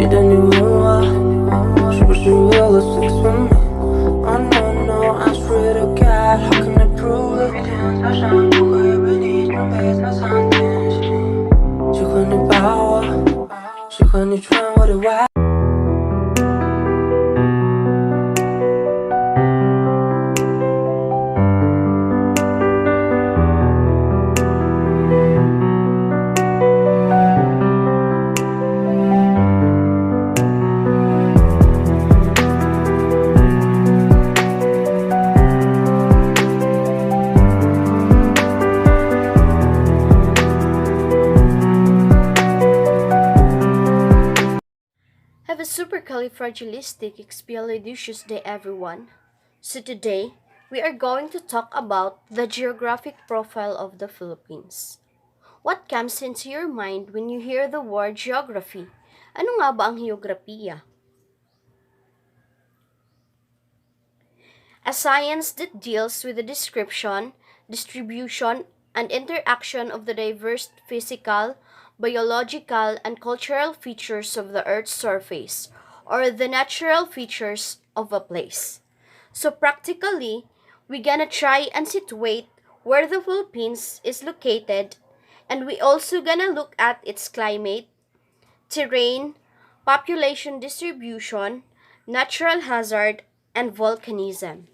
的女人啊，是不是为了 sex with me? Oh no no, I swear to God, how can I prove it? 每天早上不会为你准备早餐点心，喜欢你抱我，喜欢你穿我的外。Have a supercalifragilisticexpialidocious day, everyone. So today, we are going to talk about the geographic profile of the Philippines. What comes into your mind when you hear the word geography? Ano nga ba ang heograpiya? A science that deals with the description, distribution, and interaction of the diverse physical, biological, and cultural features of the Earth's surface, or the natural features of a place. So practically, we're gonna try and situate where the Philippines is located, and we also gonna look at its climate, terrain, population distribution, natural hazard, and volcanism.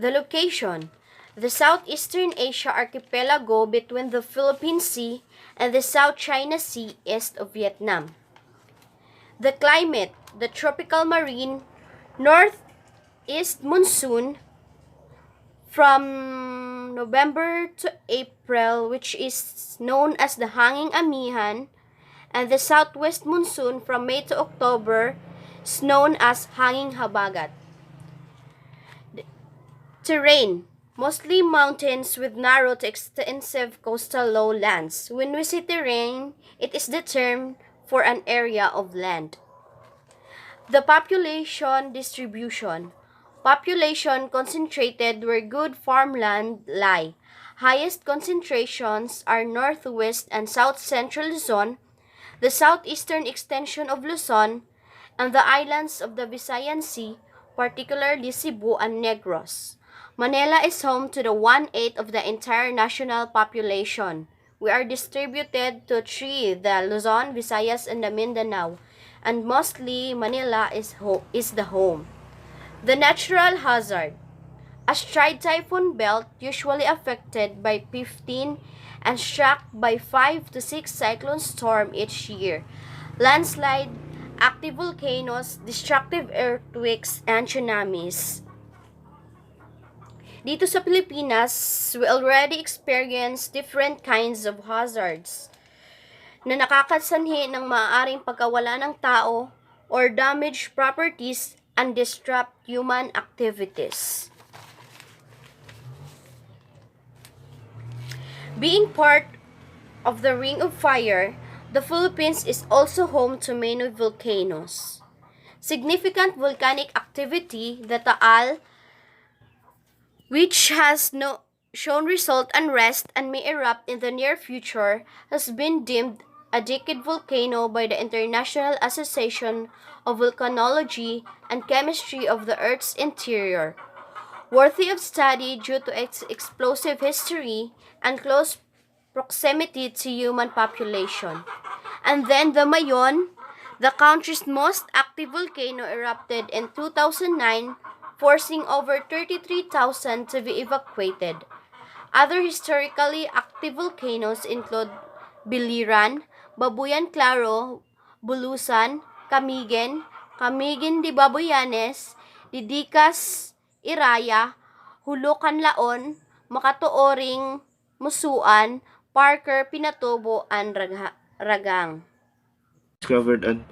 The location: the Southeastern Asia archipelago between the Philippine Sea and the South China Sea east of Vietnam. The climate: the tropical marine northeast monsoon from November to April, which is known as the Hanging Amihan, and the southwest monsoon from May to October is known as Hanging Habagat. Terrain: mostly mountains with narrow to extensive coastal lowlands. When we say terrain, it is the term for an area of land. The population distribution: population concentrated where good farmland lie. Highest concentrations are northwest and south central Luzon, the southeastern extension of Luzon, and the islands of the Visayan Sea, particularly Cebu and Negros. Manila is home to the 1/8 of the entire national population. We are distributed to three: the Luzon, Visayas, and the Mindanao, and mostly Manila is the home. The natural hazard: a stride typhoon belt usually affected by 15 and struck by 5 to 6 cyclone storm each year. Landslide, active volcanoes, destructive earthquakes, and tsunamis. Dito sa Pilipinas, we already experience different kinds of hazards na nakakasanhi ng maaaring pagkawala ng tao or damage properties and disrupt human activities. Being part of the Ring of Fire, the Philippines is also home to many volcanoes. Significant volcanic activity, the Taal, which has shown result unrest and may erupt in the near future, has been deemed a decade volcano by the International Association of Volcanology and Chemistry of the Earth's interior, worthy of study due to its explosive history and close proximity to human population. And then the Mayon, the country's most active volcano, erupted in 2009, forcing over 33,000 to be evacuated. Other historically active volcanoes include Biliran, Babuyan Claro, Bulusan, Camiguin, Camiguin de Babuyanes, Didicas, Iraya, Hulukan Laon, Makatuoring, Musuan, Parker, Pinatubo, and Ragang. Discovered and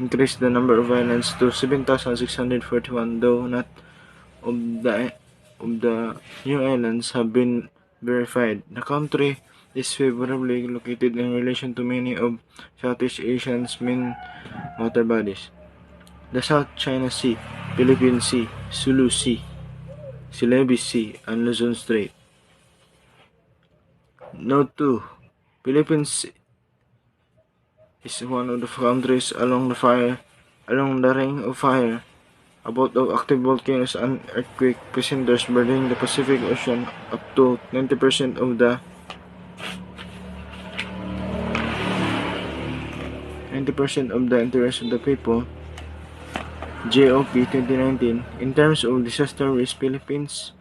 increased the number of islands to 7,641, though not of the new islands have been verified. The country is favorably located in relation to many of Southeast Asia's main water bodies: the South China Sea, Philippine Sea, Sulu Sea, Celebes Sea, and Luzon Strait. Note 2. Philippines is one of the countries along the ring of fire, about of active volcanoes and earthquake epicenters bordering the Pacific Ocean. Up to 90% of the interest of the people. GOP 2019. In terms of disaster risk, Philippines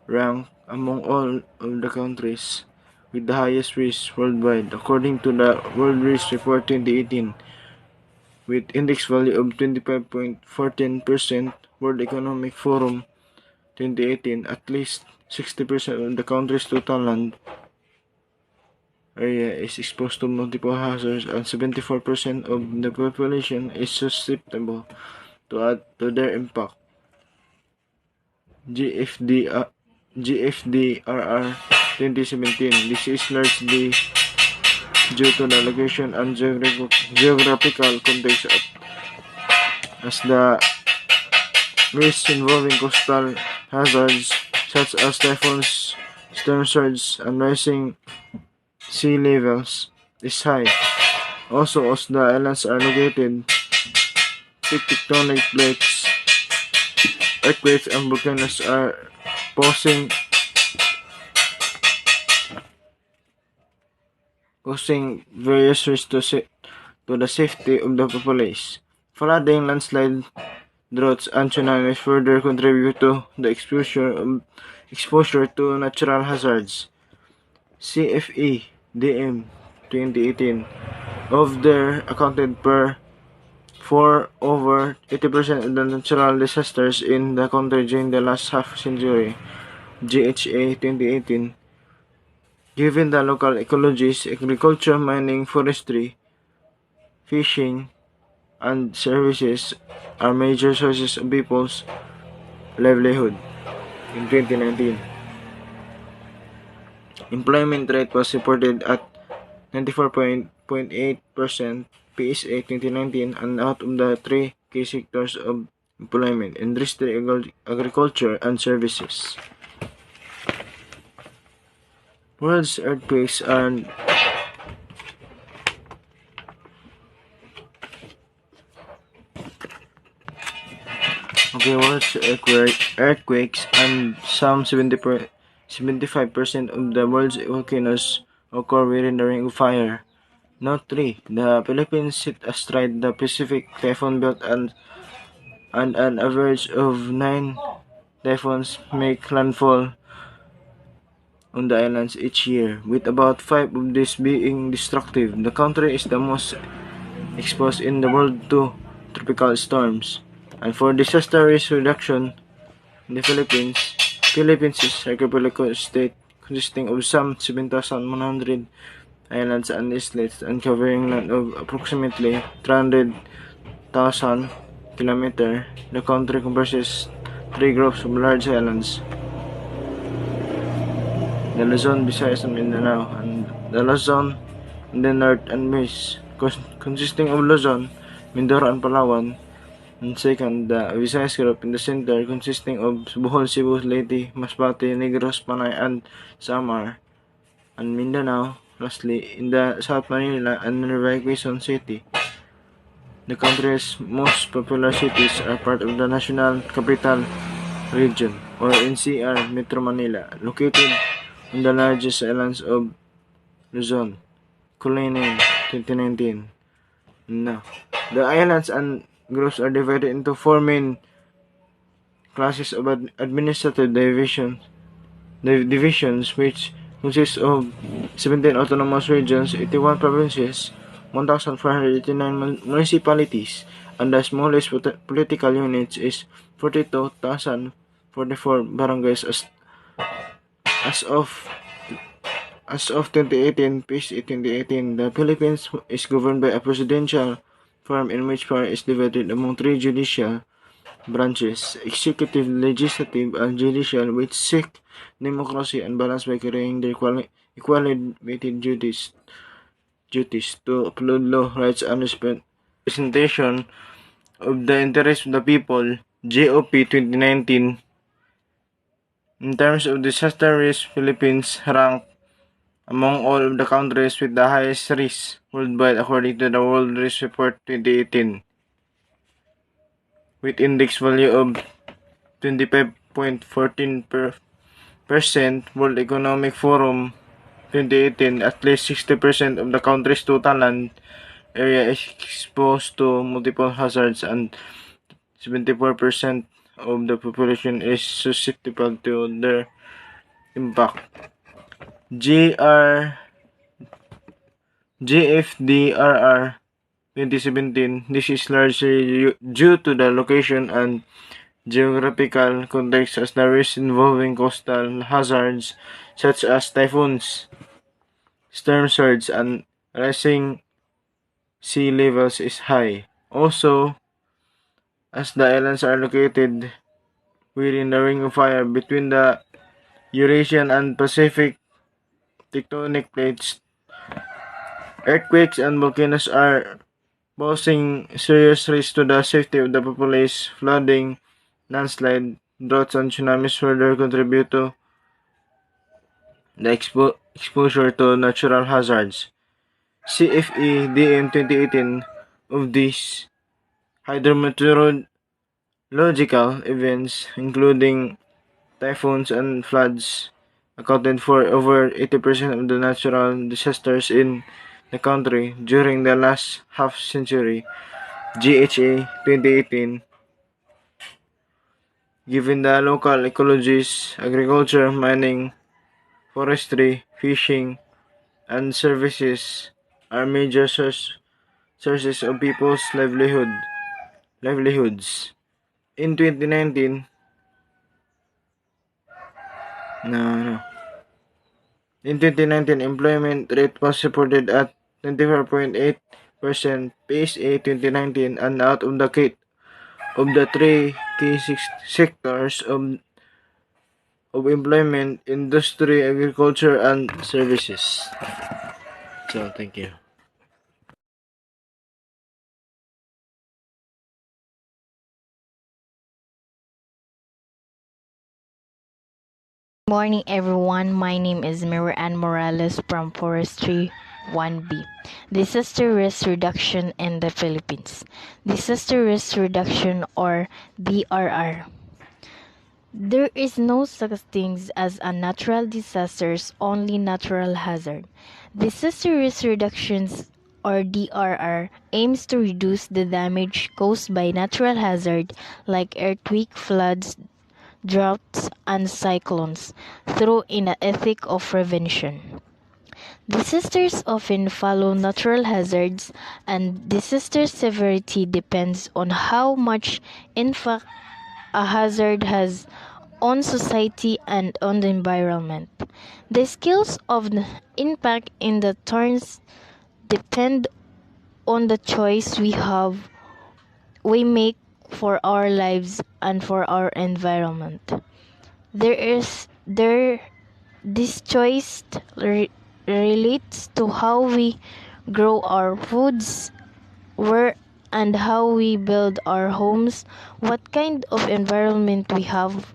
rank among all of the countries with the highest risk worldwide, according to the World Risk Report 2018, with index value of 25.14%. World Economic Forum 2018, at least 60% of the country's total land area is exposed to multiple hazards, and 74% of the population is susceptible to their impact. GFDRR 2017. This is largely due to the location and geographical context, as the risks involving coastal hazards such as typhoons, storm surge, and rising sea levels is high. Also, as the islands are located, tectonic plates, earthquakes, and volcanoes are posing various risks to the safety of the populace. Flooding, landslide, droughts, and tsunamis further contribute to the exposure to natural hazards. CFE DM 2018 of there accounted for over 80% of the natural disasters in the country during the last half century. GHA 2018. Given the local ecologies, agriculture, mining, forestry, fishing, and services are major sources of people's livelihood. In 2019, employment rate was reported at 94.8%. PSA 2019, and out of the three key sectors of employment: industry, agriculture, and services. World's earthquakes and earthquakes and some 75% of the world's volcanoes occur within the ring of fire. Note 3. The Philippines sit astride the Pacific Typhoon Belt, and an average of 9 typhoons make landfall on the islands each year, with about 5 of these being destructive. The country is the most exposed in the world to tropical storms. And for disaster risk reduction in the Philippines is a archipelago state consisting of some 7,100 islands and islets and covering land of approximately 300,000 km. The country comprises 3 groups of large islands: the Luzon, Visayas, and Mindanao, and the Luzon in the north and west, consisting of Luzon, Mindoro, and Palawan. And second, the Visayas group in the center, consisting of Bohol, Cebu, Leyte, Masbate, Negros, Panay, and Samar. And Mindanao, lastly, in the South, Manila and nearby Quezon City. The country's most popular cities are part of the National Capital Region, or NCR, Metro Manila, located on the largest islands of Luzon. Cullinan, 2019. Now, the islands and groups are divided into 4 main classes of administrative divisions, which consist of 17 autonomous regions, 81 provinces, 1,489 municipalities, and the smallest political units is 42,044 barangays as of 2018. PSA 2018. The Philippines is governed by a presidential form in which power is divided among 3 judicial branches: executive, legislative, and judicial, which seek democracy and balance by carrying their equally weighted duties to uphold law, rights, and representation of the interests of the people. GOP 2019. In terms of disaster risk, Philippines rank among all of the countries with the highest risk worldwide according to the World Risk Report 2018, with index value of 25.14%. World Economic Forum 2018, at least 60% of the country's total land area is exposed to multiple hazards, and 74% of the population is susceptible to their impact. GFDRR 2017, this is largely due to the location and geographical context, as the risks involving coastal hazards such as typhoons, storm surge, and rising sea levels is high. Also, as the islands are located within the Ring of Fire between the Eurasian and Pacific tectonic plates, earthquakes and volcanoes are posing serious risks to the safety of the populace. Flooding, landslide, droughts, and tsunamis further contribute to the exposure to natural hazards. CFE-DM 2018, of these hydrometeorological events, including typhoons and floods, accounted for over 80% of the natural disasters in the country during the last half-century. GHA 2018, given the local ecologies, agriculture, mining, forestry, fishing, and services are major sources of people's livelihoods. In 2019, no. In 2019, employment rate was reported at 24.8%, PSA 2019, and out of the three key sectors of employment: industry, agriculture, and services. So, thank you. Morning everyone, my name is Mira Ann Morales from Forestry 1B. Disaster Risk Reduction in the Philippines. Disaster Risk Reduction, or DRR. There is no such thing as a natural disasters, only natural hazard. Disaster Risk Reductions, or DRR, aims to reduce the damage caused by natural hazard like earthquake, floods, droughts, and cyclones through an ethic of prevention. Disasters often follow natural hazards, and disaster severity depends on how much impact a hazard has on society and on the environment. The scales of the impact in the turns depend on the choice we make for our lives and for our environment. This choice relates to how we grow our foods, where and how we build our homes, what kind of environment we have,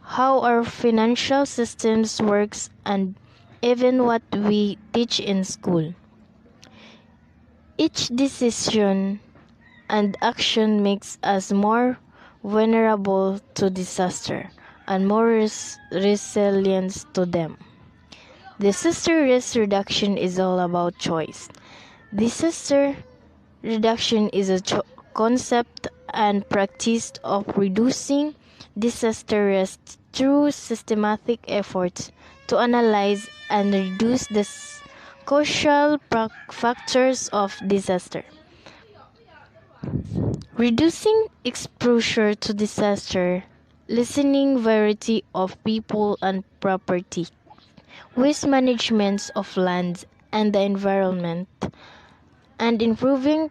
how our financial systems works, and even what we teach in school. Each decision and action makes us more vulnerable to disaster and more resilient to them. Disaster risk reduction is all about choice. Disaster reduction is a concept and practice of reducing disaster risk through systematic efforts to analyze and reduce the causal factors of disaster. Reducing exposure to disaster, lessening variety of people and property, waste management of lands and the environment, and improving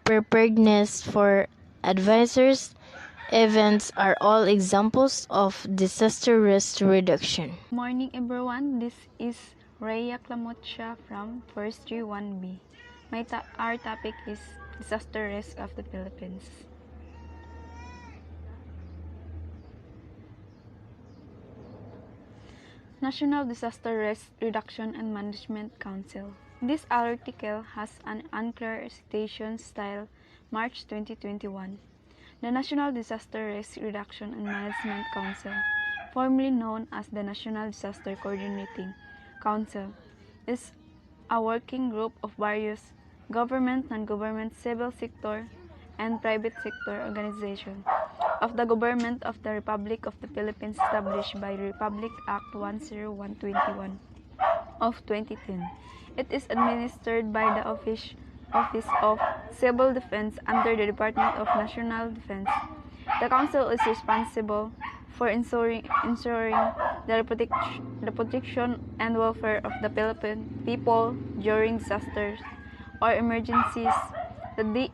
preparedness for advisors events are all examples of disaster risk reduction. Morning everyone, this is Rhea Clamocha from Forestry 1B. Our topic is disaster risk of the Philippines. National Disaster Risk Reduction and Management Council. This article has an unclear citation style, March 2021. The National Disaster Risk Reduction and Management Council, formerly known as the National Disaster Coordinating Council, is a working group of various government, non-government, civil sector, and private sector organizations of the Government of the Republic of the Philippines established by Republic Act 10121 of 2010. It is administered by the Office of Civil Defense under the Department of National Defense. The Council is responsible for ensuring the protection and welfare of the Philippine people during disasters or emergencies. The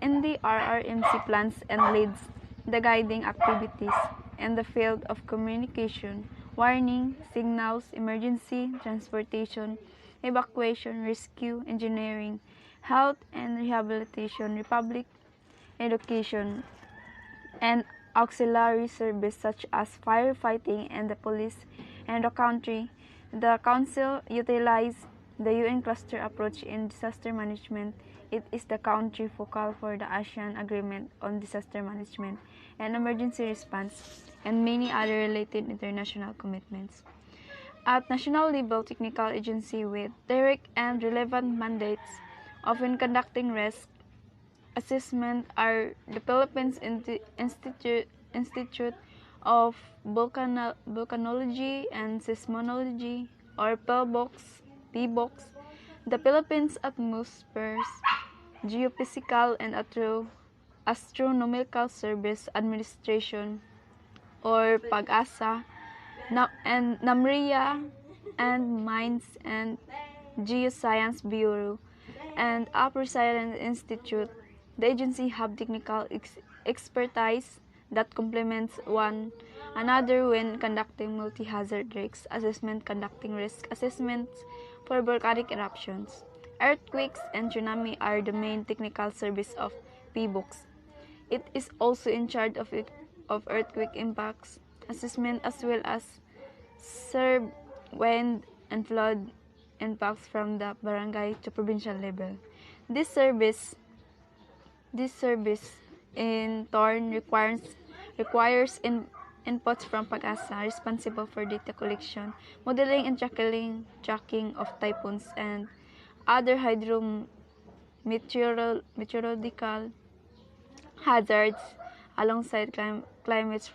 NDRRMC plans and leads the guiding activities in the field of communication, warning, signals, emergency, transportation, evacuation, rescue, engineering, health and rehabilitation, public education, and auxiliary service such as firefighting and the police and the country. The Council utilizes the UN cluster approach in disaster management. It is the country focal for the ASEAN Agreement on Disaster Management and Emergency Response and many other related international commitments. At national level, technical agency with direct and relevant mandates, often conducting risk assessment, are the Philippines Institute of Volcanology and Seismology, or PBOX, the Philippines Atmospheres, Geophysical and Astronomical Service Administration, or PAGASA, and NAMRIA, and Mines and Geoscience Bureau, and Upper Science Institute. The agency have technical expertise that complements one another when conducting multi-hazard risk assessment, conducting risk assessments for volcanic eruptions. Earthquakes and tsunami are the main technical service of PBOX. It is also in charge of earthquake impacts assessment as well as serve wind and flood impacts from the barangay to provincial level. This service in turn requires inputs from PAGASA, responsible for data collection, modeling and tracking of typhoons and other hydrometeorological hazards, alongside climate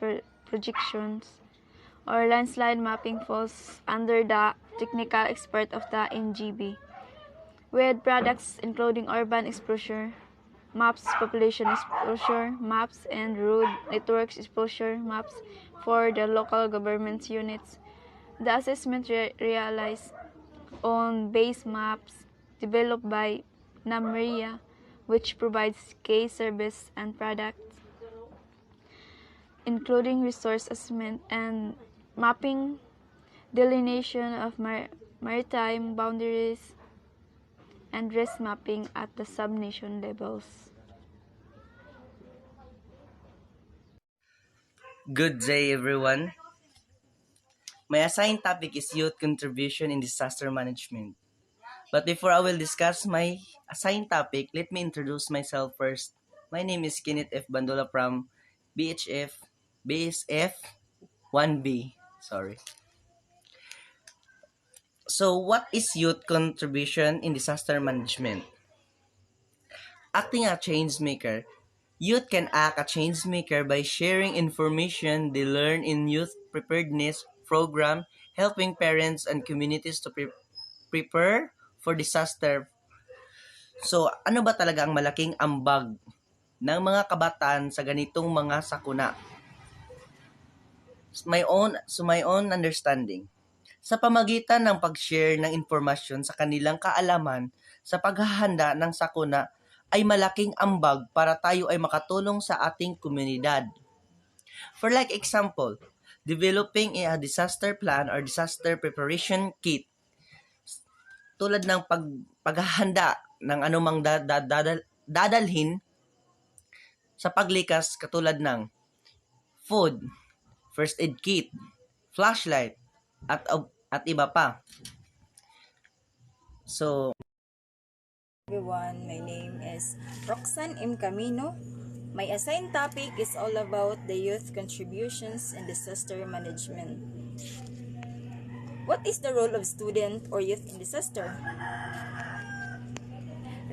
projections, or landslide mapping falls under the technical expert of the NGB, with products including urban exposure maps, population exposure maps, and road networks exposure maps for the local government units. The assessment realized on base maps developed by NAMRIA, which provides key service and products, including resource assessment and mapping, delineation of maritime boundaries, and risk mapping at the sub-nation levels. Good day, everyone. My assigned topic is youth contribution in disaster management. But before I will discuss my assigned topic, let me introduce myself first. My name is Kenneth F. Bandola from BSF 1B. Sorry. So, what is youth contribution in disaster management? Acting a change maker. Youth can act a change maker by sharing information they learn in youth preparedness program, helping parents and communities to prepare for disaster. So, ano ba talaga ang malaking ambag ng mga kabataan sa ganitong mga sakuna? My own understanding. Sa pamagitan ng pag-share ng impormasyon sa kanilang kaalaman sa paghahanda ng sakuna, ay malaking ambag para tayo ay makatulong sa ating komunidad. For like example, developing a disaster plan or disaster preparation kit. Tulad ng paghahanda ng anumang dadalhin sa paglikas, katulad ng food, first aid kit, flashlight, at iba pa. So, Everyone, my name is Roxanne M. Camino. My assigned topic is all about the youth contributions in disaster management. What is the role of student or youth in disaster?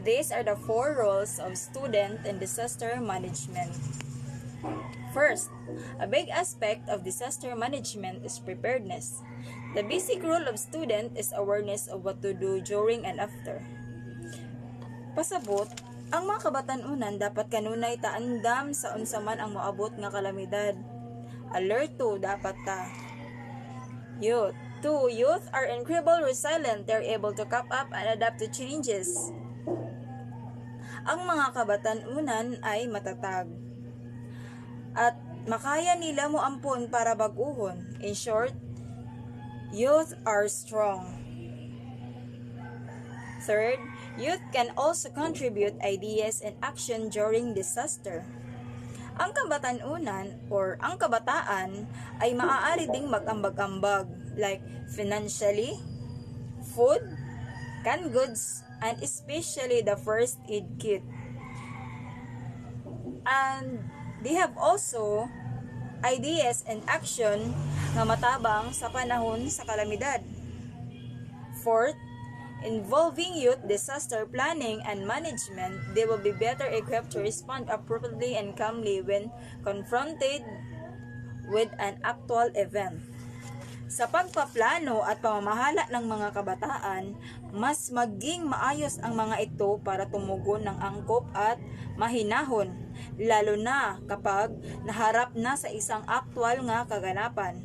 These are the 4 roles of student in disaster management. First, a big aspect of disaster management is preparedness. The basic role of student is awareness of what to do during and after. Pasabot, ang mga kabatan-unan dapat kanunay taandam sa unsa man ang moabot nga kalamidad. Alert 2 dapat ta. Youth. 2. Youth are incredible resilient. They're able to cope up and adapt to changes. Ang mga kabatan-unan ay matatag. At makaya nila mo ampon para baguhon. In short, youth are strong. Third, youth can also contribute ideas and action during disaster. Ang kabatan-unan or ang kabataan ay maaari ding mag-ambag-ambag like financially, food, canned goods, and especially the first aid kit. And they have also ideas and action nga matabang sa panahon sa kalamidad. Fourth, involving youth disaster planning and management, they will be better equipped to respond appropriately and calmly when confronted with an actual event. Sa pagpaplano at pamamahala ng mga kabataan, mas maging maayos ang mga ito para tumugon ng angkop at mahinahon, lalo na kapag naharap na sa isang aktwal nga kaganapan.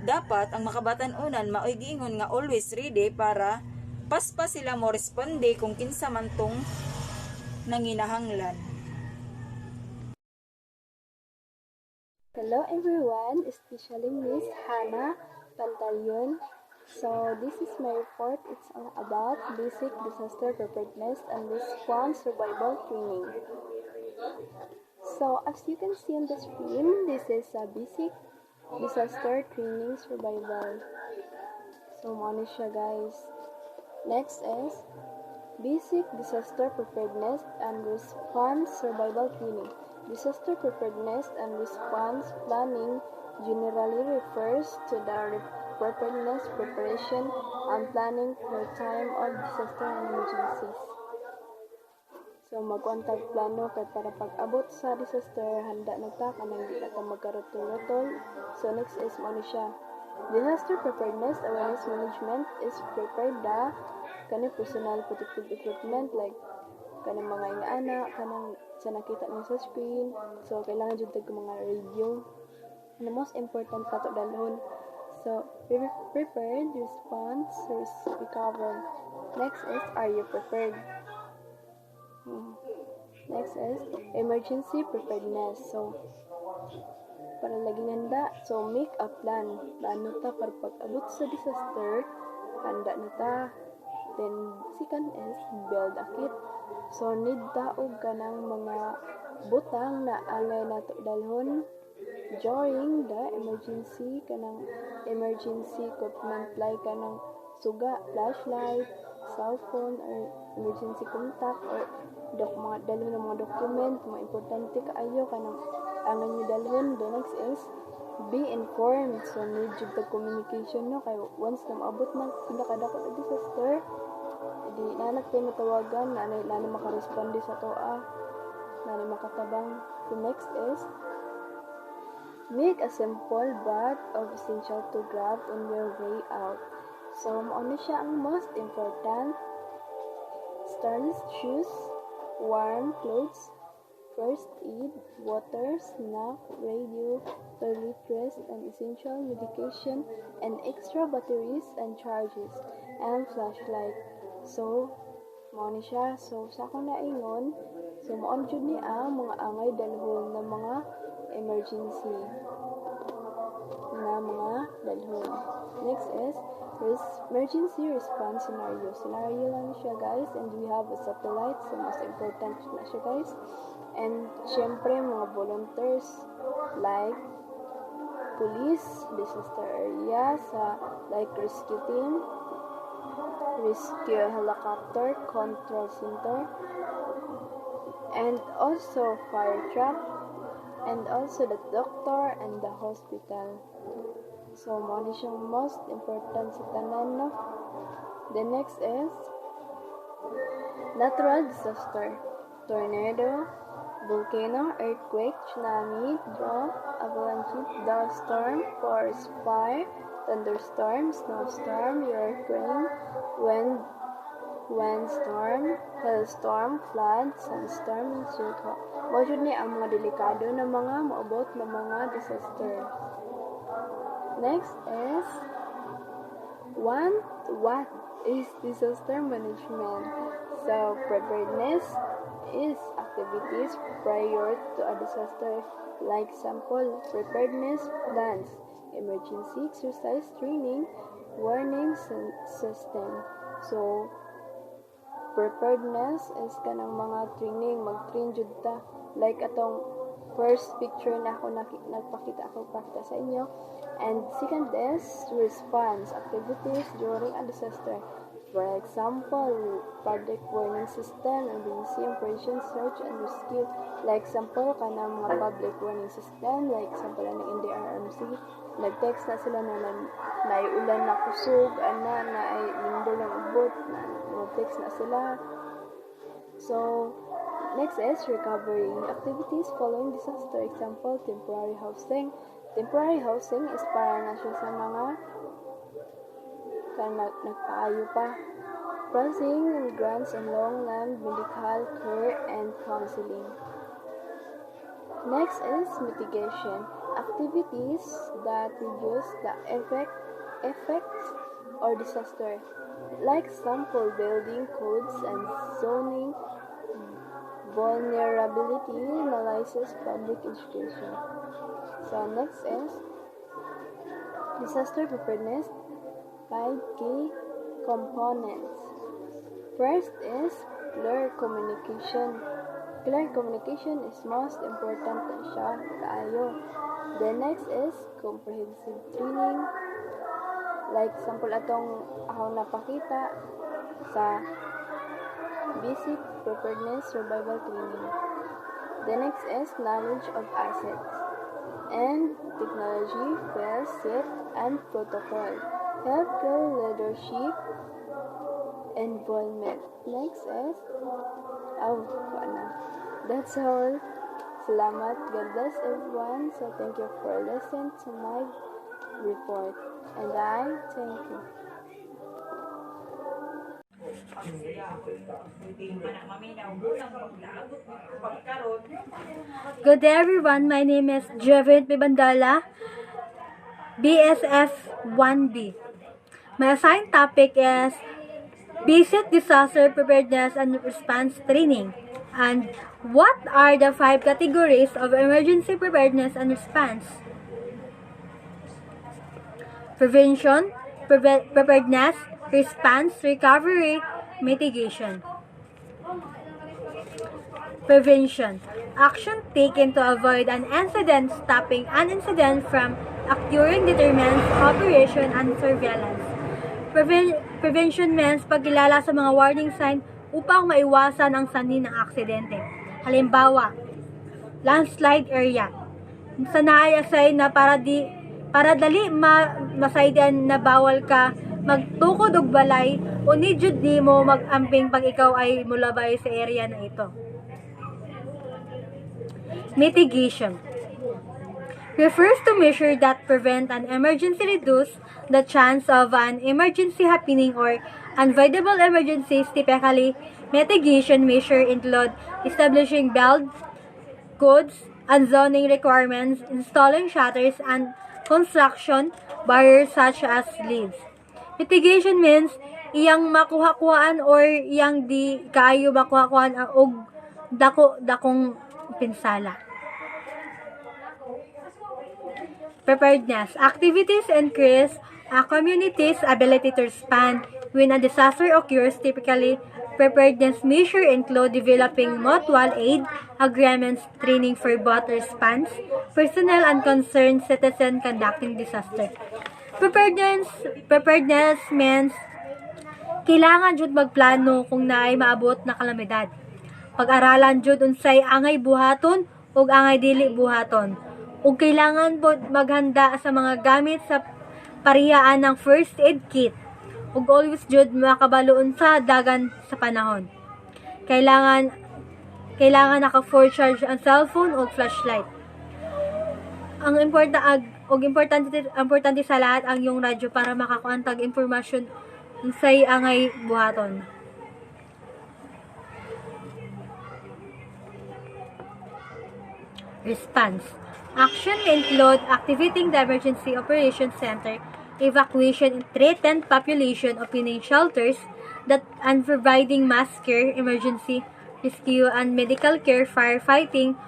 Dapat ang makabatan-unan maugiingon nga always ready para paspas sila mo responde kung kinsa man tong nanginahanglan. Hello everyone, especially Miss Hannah Pantalion. So this is my report. It's all about basic disaster preparedness and response survival training. So as you can see on the screen, this is a basic disaster training survival. So mano siya guys. Next is basic disaster preparedness and response survival training. Disaster preparedness and response planning generally refers to the preparedness, preparation, and planning for time of disaster and emergencies. So magkuantag plano kay para pag-abot sa disaster handa na ta kanang di na ta magkarotol-rotol. So next is ano siya. Disaster preparedness awareness management is prepared the kanang personal protective equipment like kanang mga inaana, kanang sa nakita mo sa screen. So kailangan jud tag mga radio. And the most important kato dalhon. So prepared, response, recover. Next is are you prepared? Next is emergency preparedness. So, para laging handa, so make a plan. Plano ta para pag-abot sa disaster, handa na ta. Then, second is build a kit. So, need ta og kanang mga butang na alay nato dalhon during the emergency, kanang emergency equipment like kanang suga, flashlight, cell phone, or emergency contact, or mga dalhon ng mga document, mga importante kaayo kanang angan nyo dalhon. The next is be informed. So need jud the communication no kay once na maabot ng pinakadako na disaster, di nanak tayo matawagan na makaresponde sa toa, na makatabang. The next is make a simple but of essential to grab on your way out. So ano siya ang most important? Stylish shoes, warm clothes, first aid, water, snack, radio, toiletries, and essential medication, and extra batteries and charges, and flashlight. So, mo siya. So, sa akong naingon, so moon jud ni mga angay dalhon na mga emergency na mga dalhon. Next is emergency response scenario. Scenario lang siya guys, and we have a satellite, so most important na siya guys. And syempre mga volunteers like police, disaster area sa like rescue team, rescue helicopter, control center, and also fire truck, and also the doctor and the hospital. So, mo ni siyang most important sa tanan, no? The next is natural disaster. Tornado, volcano, earthquake, tsunami, drought, avalanche, dust storm, forest fire, thunderstorm, snowstorm, hurricane, windstorm, hailstorm, flood, sandstorm, and circle. Mo jud ni ang mga delikado na mga maabot na mga disaster. Next is what is disaster management? So preparedness is activities prior to a disaster, like example preparedness plans, emergency exercise training, warning system. So preparedness is kanang mga training, mag-train jud ta. Like atong first picture na ako nagpakita sa inyo. And second is response activities during a disaster. For example, public warning system, emergency operation, search and rescue. Like example, kanang mga public warning system, like example ng NDRRMC, nag-text na sila na naiulan na kusog, na ay lindol ng ubot, nag-text na sila. So, next is recovery activities following disaster. Example, temporary housing. Temporary housing is para na siya sa mga nagpaayo pa. Processing grants and long-term medical care and counseling. Next is mitigation. Activities that reduce the effects or disaster. Like example, building codes and zoning, vulnerability analysis, public education. So next is disaster preparedness. 5 key components. First is clear communication. Clear communication is most important na siya kaayo. The next is comprehensive training. Like example atong ako napakita sa basic preparedness survival training. The next is knowledge of assets and technology, fail safe and protocol. Healthcare leadership involvement. Next is that's all. Salamat. God bless everyone. So thank you for listening to my report. And I thank you. Good day everyone, my name is Javed Bibandala, BSF 1B. My assigned topic is Basic Disaster Preparedness and Response Training. And what are the 5 categories of emergency preparedness and response? Prevention, preparedness, response, recovery, mitigation. Prevention. Action taken to avoid an incident, stopping an incident from occurring determines operation and surveillance. Prevention means pagkilala sa mga warning sign upang maiwasan ang sanhi ng aksidente. Halimbawa, landslide area. Sa naayasay na para dali masaydan na bawal ka magtukod og balay o ni jud nimo mag-amping pag ikaw ay mulabay sa area na ito. Mitigation refers to measure that prevent an emergency, reduce the chance of an emergency happening or unavoidable emergencies. Typically, mitigation measure include establishing belt codes and zoning requirements, installing shutters and construction barriers such as leads. Mitigation means iyang makuha-kuhaan or iyang di kaayo makuha-kuhaan og dakong pinsala. Preparedness activities increase a community's ability to respond when a disaster occurs. Typically, Preparedness measures include developing mutual aid agreements, training for both response personnel and concerned citizens conducting disaster. Preparedness means kailangan jud magplano kung naay maabot na kalamidad. Pag-aralan jud unsay angay buhaton ug angay dili buhaton. Ug kailangan pod maghanda sa mga gamit sa parihaan ng first aid kit. Ug always jud makabalo unsa dagan sa panahon. Kailangan naka-full charge ang cellphone o flashlight. Ang importante sa lahat ang yung radyo para makakuan tag impormasyon unsay angay buhaton. Response. Action may include activating the Emergency Operations Center, evacuation in threatened population, opening shelters, and providing mass care, emergency rescue and medical care, firefighting,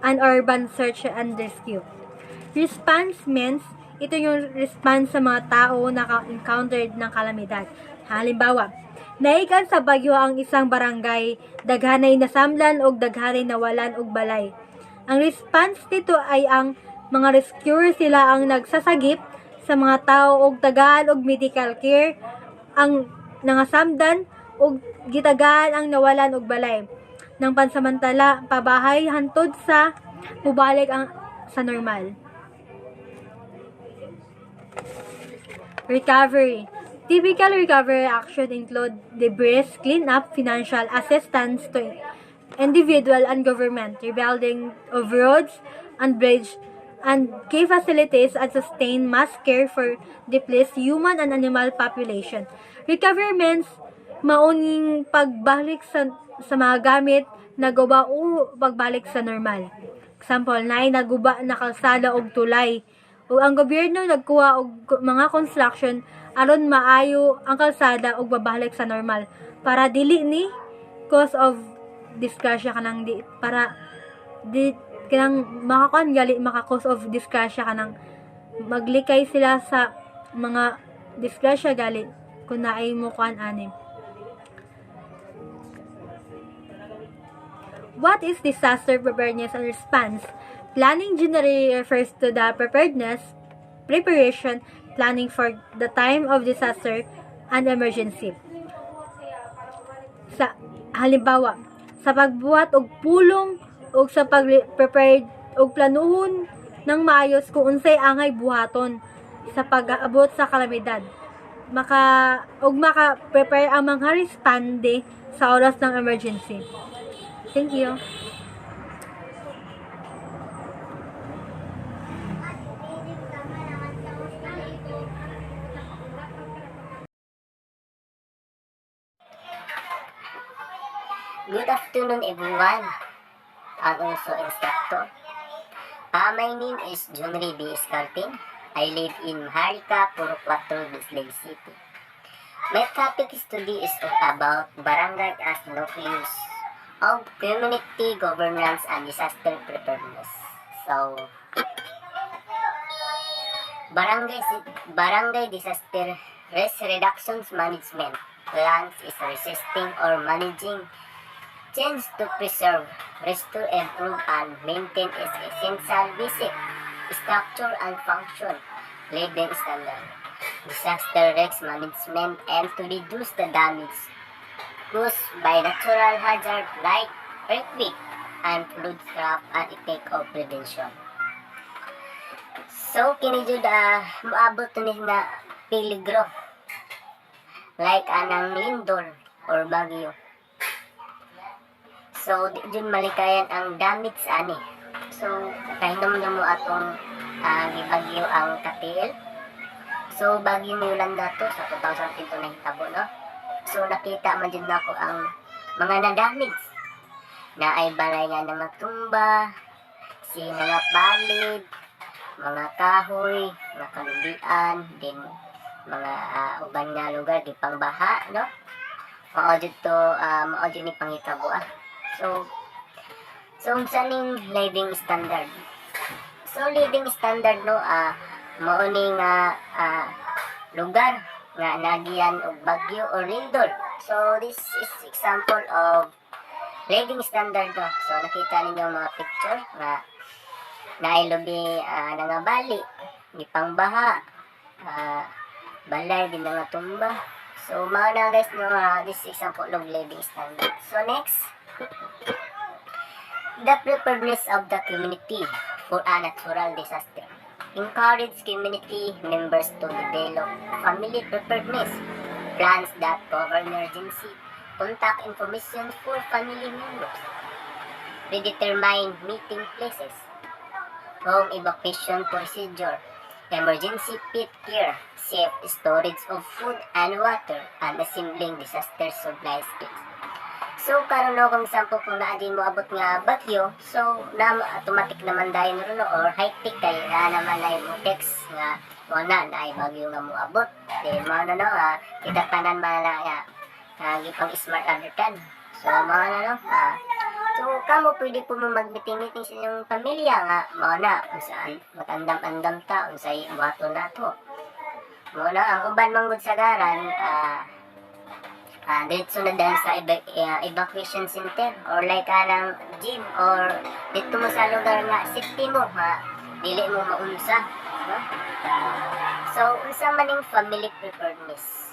and urban search and rescue. Response means ito yung response sa mga tao na encountered ng kalamidad. Halimbawa, naikan sa bagyo ang isang barangay, daghanay nasamlan o daghanay nawalan og balay. Ang response dito ay ang mga rescuer sila ang nagsasagip sa mga tao og tagaan og medical care, ang nangasamdan og gitagaan ang nawalan og balay. Nang pansamantala pabahay hantod sa mubalik ang sa normal. Recovery. Typical recovery action include debris cleanup, financial assistance to individual and government, rebuilding of roads and bridge and key facilities, and sustain mass care for displaced human and animal population. Recovery means mauning pagbalik sa mga gamit na guba o pagbalik sa normal. Example, naguba na kalsada og tulay. O ang gobyerno nagkuha og mga construction aron maayo ang kalsada og babalik sa normal para dili ni cause of disgrasya kanang di para di kanang makakuan gali maka cause of disgrasya kanang maglikay sila sa mga disgrasya gali kun naay mo kuan ani. What is disaster preparedness and response? Planning generally refers to the preparation, planning for the time of disaster and emergency. Sa halimbawa, sa pagbuhat og pulong og sa pag-prepare og planuhon ng maayos kung unsay angay buhaton sa pag-aabot sa kalamidad. Maka-prepare ang mga responde sa oras ng emergency. Thank you. Good afternoon everyone. I'm also instructor. My name is Junri B. Escarpin. I live in Harika, Puro 4, Bislay City. My topic study is about barangay as nucleus of community governance and disaster preparedness. So, barangay disaster risk reduction management plans is resisting or managing change to preserve, restore, improve, and maintain its essential basic structure and function, living standard. Disaster risk management aims to reduce the damage caused by natural hazard like earthquake and flood trap and effect of prevention. So, kini jud moabot ni na peligro like anang lindol or bagyo. So, di dyan malikayan ang damage ani. So, kahinom na mo atong gibagyo ang Katil. So, bagyo ni Yolanda to sa 2010 na hitabo, no? So, nakita man dyan ako ang mga na-damage na ay balay nga na matumba, si mga palid, mga kahoy, mga kalubian, din mga uban nga lugar, di pang baha, no? Maudyo to, maudyo ni pangitabo, So, saning living standard. So, living standard, no, mauning lugar nga nagiyan og bagyo or lindol. So, this is example of living standard, no? So, nakita ninyo mga picture na nailobi nangabali, gipangbaha, balay, din nga tumba. So, mga na guys, no, this is example of living standard. So, next, the preparedness of the community for a natural disaster. Encourage community members to develop family preparedness plans that cover emergency contact information for family members. Predetermine meeting places, home evacuation procedure, emergency pit care, safe storage of food and water, and assembling disaster supplies kits. So, karon no, kung sample kung naa din mo abot nga bagyo, so, automatic naman dahil ron or high-tech kay naman na yung text nga wala na ay bagyo nga mo abot. Then, mga kita tanan ba na gipang smart alertan. So, mga so, kamo pwede po mo mag-meeting-meeting sa inyong pamilya nga, mga kung saan matandam-andam ta, kung sa'y buhato na to. Mga ang uban manggod sa garan, diretso na dahil sa evacuation center or like ng gym or dito mo sa lugar nga safety mo dili mo maunsa, no? So unsa man ning family preparedness.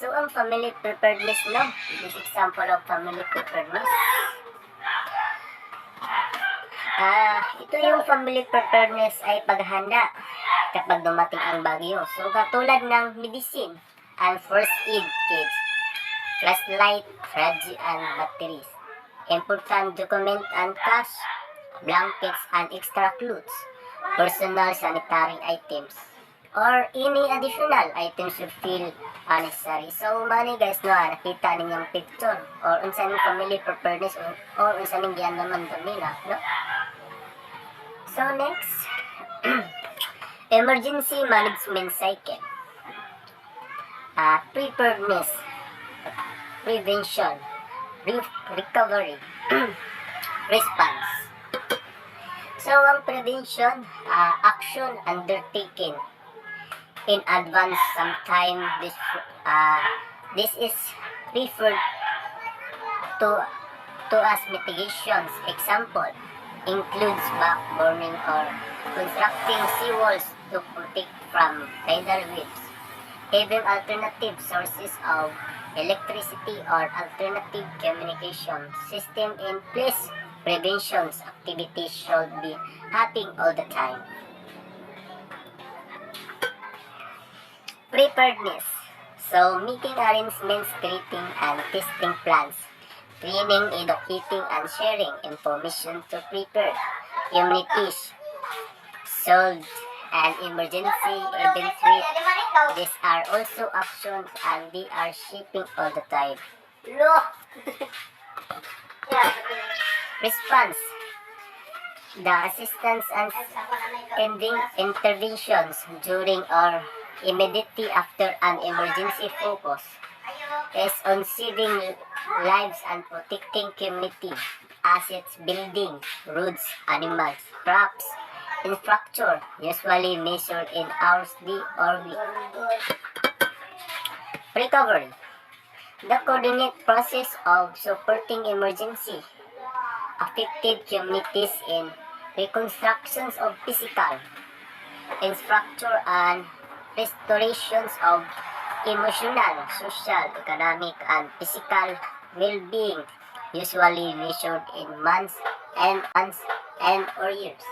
So ang family preparedness, no, this example of family preparedness, ito yung family preparedness ay paghanda kapag dumating ang bagyo. So katulad ng medicine and first aid kits, flashlight, radio, and batteries. Important document and cash, blankets and extra clothes, personal sanitary items, or any additional items you feel necessary. So, mani guys, no, nakita ninyong picture, or unsa ning family preparedness, or unsa ning giyan naman nila, no? So, next, emergency management cycle. Preparedness, prevention, recovery, response. So, ang prevention, action undertaken in advance sometime this is referred to as mitigations. Example, includes backburning or constructing seawalls to protect from tidal waves, having alternative sources of electricity or alternative communication system in place. Preventions activities should be happening all the time. Preparedness. So, making arrangements, creating and testing plans, training, educating, and sharing information to prepare communities, solve an emergency event with. These are also actions and they are shipping all the time. Response. The assistance and interventions during or immediately after an emergency focus is on saving lives and protecting community assets, buildings, roads, animals, crops, infrastructure, usually measured in hours, day, or week. Recovery. The coordinate process of supporting emergency affected communities in reconstructions of physical infrastructure and restorations of emotional, social, economic, and physical well-being, usually measured in months and or years.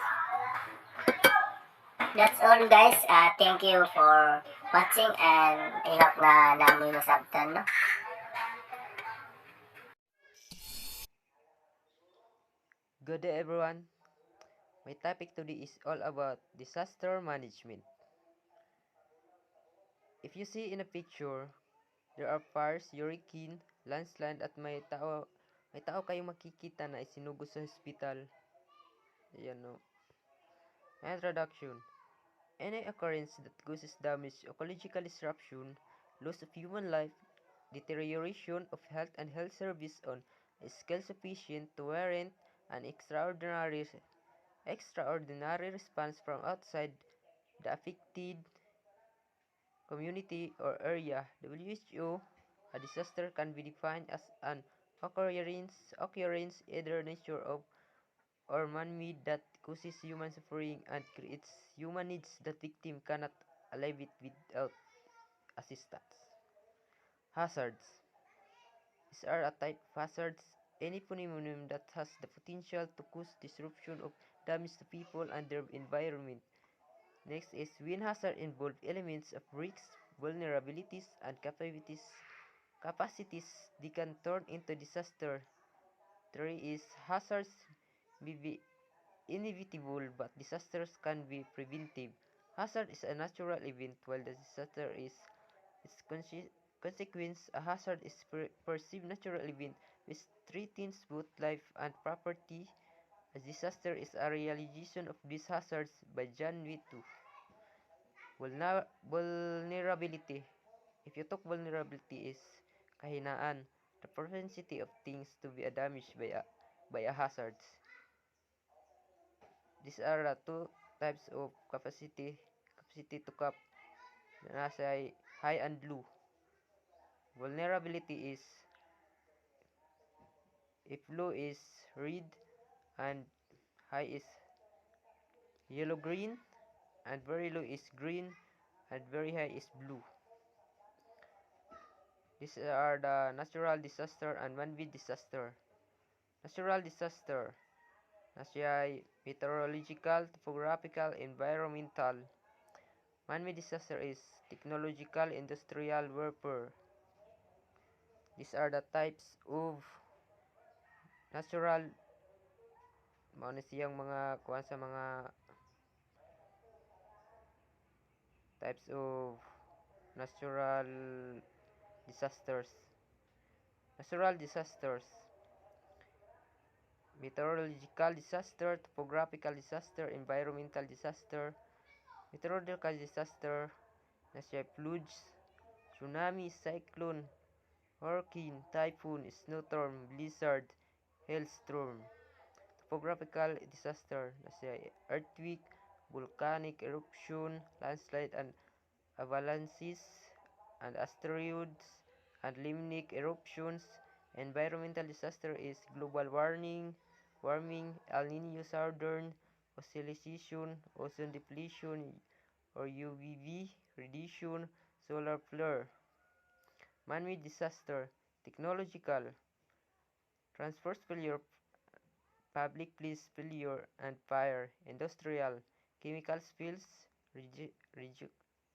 That's all guys. Thank you for watching and I hope na namoy masabtan, no? Good day everyone. My topic today is all about disaster management. If you see in a picture, there are fires, hurricane, landslide at may tao kayong makikita na isinugo sa hospital. Ayan no. Introduction. Any occurrence that causes damage, ecological disruption, loss of human life, deterioration of health and health service on a scale sufficient to warrant an extraordinary response from outside the affected community or area. WHO A disaster can be defined as an occurrence either nature of or man-made that causes human suffering and creates human needs that victim cannot alleviate without assistance. Hazards. These are a type of hazards, any phenomenon that has the potential to cause disruption or damage to people and their environment. Next is when hazard involve elements of risks, vulnerabilities, and capacities they can turn into disaster. 3 is hazards may be inevitable but disasters can be preventive. Hazard is a natural event while the disaster is its consequence. A hazard is perceived natural event which threatens both life and property. A disaster is a realization of these hazards by John Witt. Vulnerability. If you talk vulnerability is kahinaan, the propensity of things to be damaged by a hazards. These are the two types of capacity to cap na nasa high and low. Vulnerability is if low is red and high is yellow green and very low is green and very high is blue. These are the natural disaster and man-made disaster. Natural disaster nasa meteorological, topographical, environmental. Man-made disaster is technological, industrial, warfare. These are the types of natural mao na siyang mga kuan sa mga types of natural disasters. Natural disasters. Meteorological disaster, topographical disaster, environmental disaster. Meteorological disaster na siya floods, tsunami, cyclone, hurricane, typhoon, snowstorm, blizzard, hailstorm. Topographical disaster na siya earthquake, volcanic eruption, landslide and avalanches, and asteroids and limnic eruptions. Environmental disaster is global warming, El Nino southern oscillation, ozone depletion or UVB radiation, solar flare. Man-made disaster, technological, transport failure, public place failure and fire, industrial, chemical spills,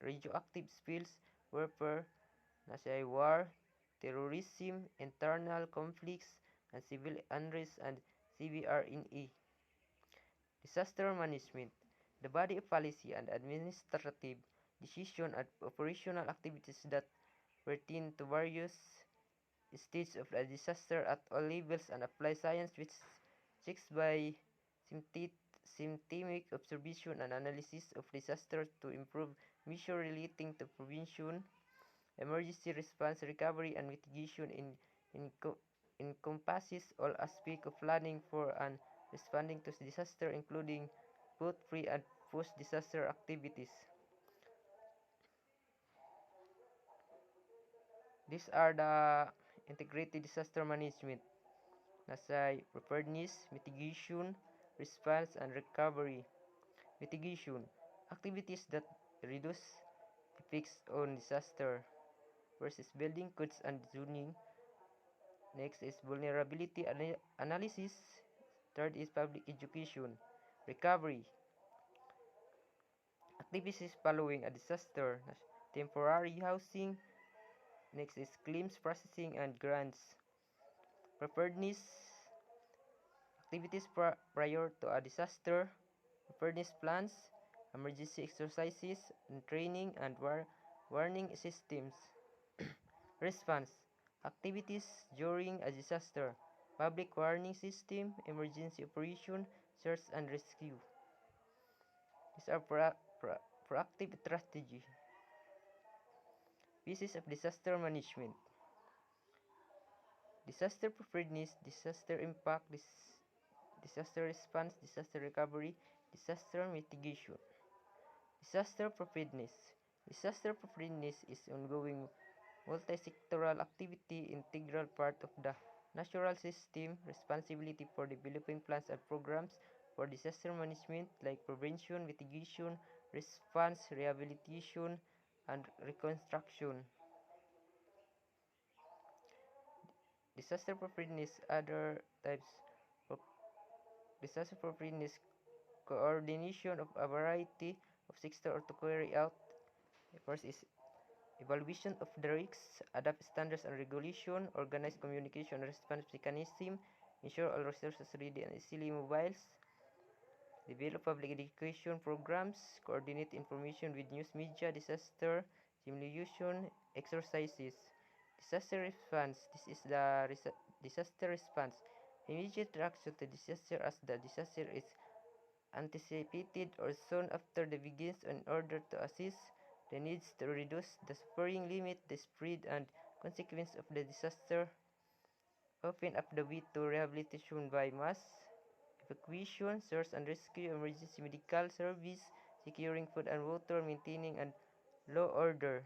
radioactive spills, warfare, nasa war, terrorism, internal conflicts, and civil unrest and CBRNE. Disaster management, the body of policy and administrative decision and operational activities that pertain to various stages of a disaster at all levels and apply science which checks by systemic observation and analysis of disasters to improve measures relating to prevention, emergency response, recovery, and mitigation encompasses all aspects of planning for and responding to disaster, including both pre- and post-disaster activities. These are the integrated disaster management. Nasa preparedness, mitigation, response, and recovery. Mitigation, activities that reduce effects on disaster. First is building codes and zoning. Next is vulnerability analysis. Third is public education. Recovery, activities following a disaster. Temporary housing. Next is claims processing and grants. Preparedness, activities prior to a disaster, preparedness plans, emergency exercises, and training and warning systems. Response, activities during a disaster, public warning system, emergency operation, search and rescue. These are proactive strategy. Pieces of disaster management. Disaster preparedness, disaster impact, disaster response, disaster recovery, disaster mitigation. Disaster preparedness. Disaster preparedness is ongoing multi-sectoral activity, integral part of the natural system, responsibility for developing plans and programs for disaster management like prevention, mitigation, response, rehabilitation, and reconstruction. Disaster preparedness, other types of disaster preparedness, coordination of a variety of sectors to carry out. First is evaluation of the risks, adapt standards and regulation, organize communication and response mechanism, ensure all resources ready and easily mobile, develop public education programs, coordinate information with news media, disaster simulation exercises. Disaster response. This is the disaster response. Immediate reaction to disaster as the disaster is anticipated or soon after the begins in order to assist the needs to reduce the suffering, limit the spread and consequence of the disaster, open up the way to rehabilitation by mass evacuation, search and rescue, emergency medical service, securing food and water, maintaining and law order.